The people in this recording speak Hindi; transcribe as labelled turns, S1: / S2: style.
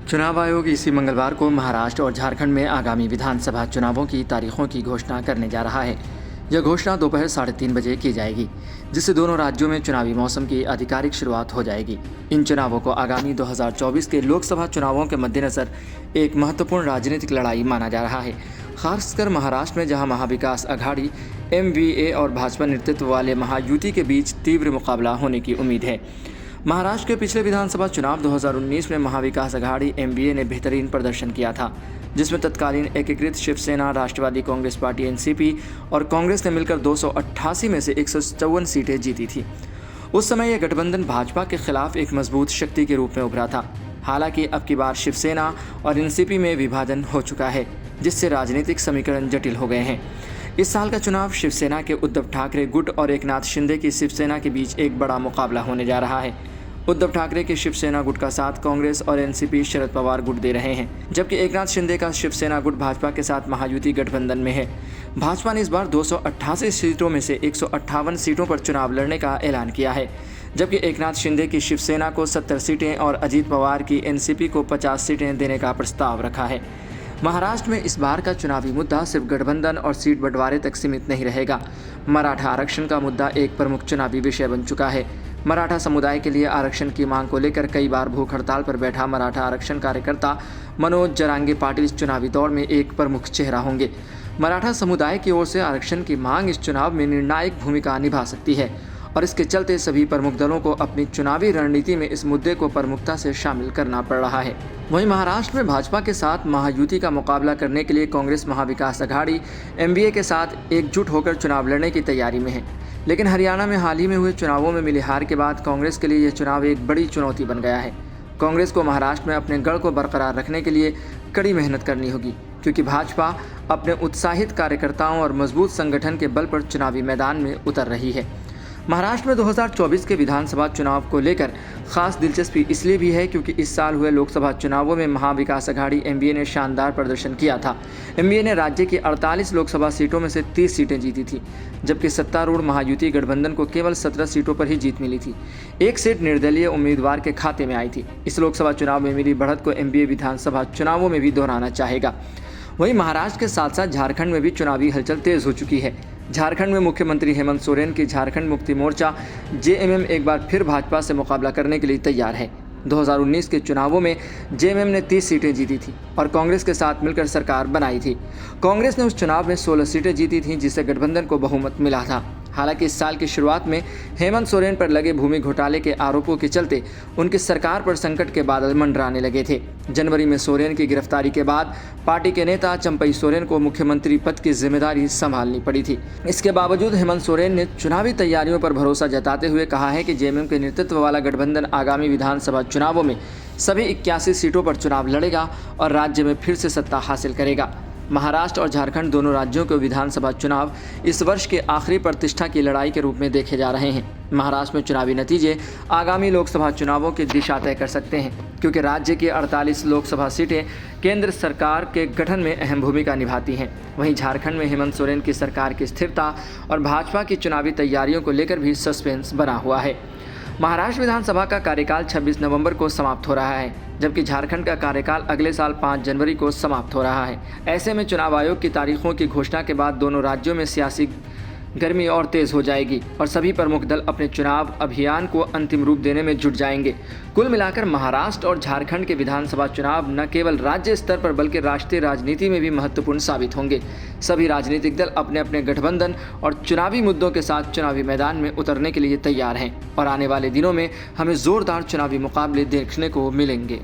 S1: चुनाव आयोग इसी मंगलवार को महाराष्ट्र और झारखंड में आगामी विधानसभा चुनावों की तारीखों की घोषणा करने जा रहा है। यह घोषणा दोपहर 3:30 बजे की जाएगी, जिससे दोनों राज्यों में चुनावी मौसम की आधिकारिक शुरुआत हो जाएगी। इन चुनावों को आगामी 2024 के लोकसभा चुनावों के मद्देनजर एक महत्वपूर्ण राजनीतिक लड़ाई माना जा रहा है, खासकर महाराष्ट्र में, जहां महाविकास अघाड़ी MVA और भाजपा नेतृत्व वाले महायुति के बीच तीव्र मुकाबला होने की उम्मीद है। महाराष्ट्र के पिछले विधानसभा चुनाव 2019 में महाविकास अघाड़ी MVA ने बेहतरीन प्रदर्शन किया था, जिसमें तत्कालीन एकीकृत शिवसेना, राष्ट्रवादी कांग्रेस पार्टी NCP और कांग्रेस ने मिलकर 288 में से 154 सीटें जीती थी। उस समय यह गठबंधन भाजपा के खिलाफ एक मजबूत शक्ति के रूप में उभरा था। हालांकि अब की बार शिवसेना और NCP में विभाजन हो चुका है, जिससे राजनीतिक समीकरण जटिल हो गए हैं। इस साल का चुनाव शिवसेना के उद्धव ठाकरे गुट और एकनाथ शिंदे की शिवसेना के बीच एक बड़ा मुकाबला होने जा रहा है। उद्धव ठाकरे के शिवसेना गुट का साथ कांग्रेस और NCP शरद पवार गुट दे रहे हैं, जबकि एकनाथ शिंदे का शिवसेना गुट भाजपा के साथ महायुति गठबंधन में है। भाजपा ने इस बार 288 सीटों में से 158 सीटों पर चुनाव लड़ने का ऐलान किया है, जबकि एकनाथ शिंदे की शिवसेना को 70 सीटें और अजीत पवार की NCP को 50 सीटें देने का प्रस्ताव रखा है। महाराष्ट्र में इस बार का चुनावी मुद्दा सिर्फ गठबंधन और सीट बंटवारे तक सीमित नहीं रहेगा। मराठा आरक्षण का मुद्दा एक प्रमुख चुनावी विषय बन चुका है। मराठा समुदाय के लिए आरक्षण की मांग को लेकर कई बार भूख हड़ताल पर बैठा मराठा आरक्षण कार्यकर्ता मनोज जरांगे पाटिल इस चुनावी दौर में एक प्रमुख चेहरा होंगे। मराठा समुदाय की ओर से आरक्षण की मांग इस चुनाव में निर्णायक भूमिका निभा सकती है और इसके चलते सभी प्रमुख दलों को अपनी चुनावी रणनीति में इस मुद्दे को प्रमुखता से शामिल करना पड़ रहा है। वहीं महाराष्ट्र में भाजपा के साथ महायुति का मुकाबला करने के लिए कांग्रेस महाविकास अघाड़ी MVA के साथ एकजुट होकर चुनाव लड़ने की तैयारी में है। लेकिन हरियाणा में हाल ही में हुए चुनावों में मिली हार के बाद कांग्रेस के लिए यह चुनाव एक बड़ी चुनौती बन गया है। कांग्रेस को महाराष्ट्र में अपने गढ़ को बरकरार रखने के लिए कड़ी मेहनत करनी होगी, क्योंकि भाजपा अपने उत्साहित कार्यकर्ताओं और मजबूत संगठन के बल पर चुनावी मैदान में उतर रही है। महाराष्ट्र में 2024 के विधानसभा चुनाव को लेकर खास दिलचस्पी इसलिए भी है क्योंकि इस साल हुए लोकसभा चुनावों में महाविकास अघाड़ी MVA ने शानदार प्रदर्शन किया था। MVA ने राज्य की 48 लोकसभा सीटों में से 30 सीटें जीती थी, जबकि सत्तारूढ़ महायुति गठबंधन को केवल 17 सीटों पर ही जीत मिली थी। एक सीट निर्दलीय उम्मीदवार के खाते में आई थी। इस लोकसभा चुनाव में मिली बढ़त को MVA विधानसभा चुनावों में भी दोहराना चाहेगा। वहीं महाराष्ट्र के साथ साथ झारखंड में भी चुनावी हलचल तेज हो चुकी है। झारखंड में मुख्यमंत्री हेमंत सोरेन की झारखंड मुक्ति मोर्चा JMM एक बार फिर भाजपा से मुकाबला करने के लिए तैयार है। 2019 के चुनावों में JMM ने 30 सीटें जीती थी और कांग्रेस के साथ मिलकर सरकार बनाई थी। कांग्रेस ने उस चुनाव में 16 सीटें जीती थीं, जिससे गठबंधन को बहुमत मिला था। हालांकि इस साल की शुरुआत में हेमंत सोरेन पर लगे भूमि घोटाले के आरोपों के चलते उनकी सरकार पर संकट के बादल मंडराने लगे थे। जनवरी में सोरेन की गिरफ्तारी के बाद पार्टी के नेता चंपई सोरेन को मुख्यमंत्री पद की जिम्मेदारी संभालनी पड़ी थी। इसके बावजूद हेमंत सोरेन ने चुनावी तैयारियों पर भरोसा जताते हुए कहा है कि JMM के नेतृत्व वाला गठबंधन आगामी विधानसभा चुनावों में सभी 81 सीटों पर चुनाव लड़ेगा और राज्य में फिर से सत्ता हासिल करेगा। महाराष्ट्र और झारखंड दोनों राज्यों के विधानसभा चुनाव इस वर्ष के आखिरी प्रतिष्ठा की लड़ाई के रूप में देखे जा रहे हैं। महाराष्ट्र में चुनावी नतीजे आगामी लोकसभा चुनावों की दिशा तय कर सकते हैं, क्योंकि राज्य की 48 लोकसभा सीटें केंद्र सरकार के गठन में अहम भूमिका निभाती हैं। वहीं झारखंड में हेमंत सोरेन की सरकार की स्थिरता और भाजपा की चुनावी तैयारियों को लेकर भी सस्पेंस बना हुआ है। महाराष्ट्र विधानसभा का कार्यकाल 26 नवंबर को समाप्त हो रहा है, जबकि झारखंड का कार्यकाल अगले साल 5 जनवरी को समाप्त हो रहा है। ऐसे में चुनाव आयोग की तारीखों की घोषणा के बाद दोनों राज्यों में सियासी गर्मी और तेज हो जाएगी और सभी प्रमुख दल अपने चुनाव अभियान को अंतिम रूप देने में जुट जाएंगे। कुल मिलाकर महाराष्ट्र और झारखंड के विधानसभा चुनाव न केवल राज्य स्तर पर बल्कि राष्ट्रीय राजनीति में भी महत्वपूर्ण साबित होंगे। सभी राजनीतिक दल अपने अपने गठबंधन और चुनावी मुद्दों के साथ चुनावी मैदान में उतरने के लिए तैयार हैं और आने वाले दिनों में हमें जोरदार चुनावी मुकाबले देखने को मिलेंगे।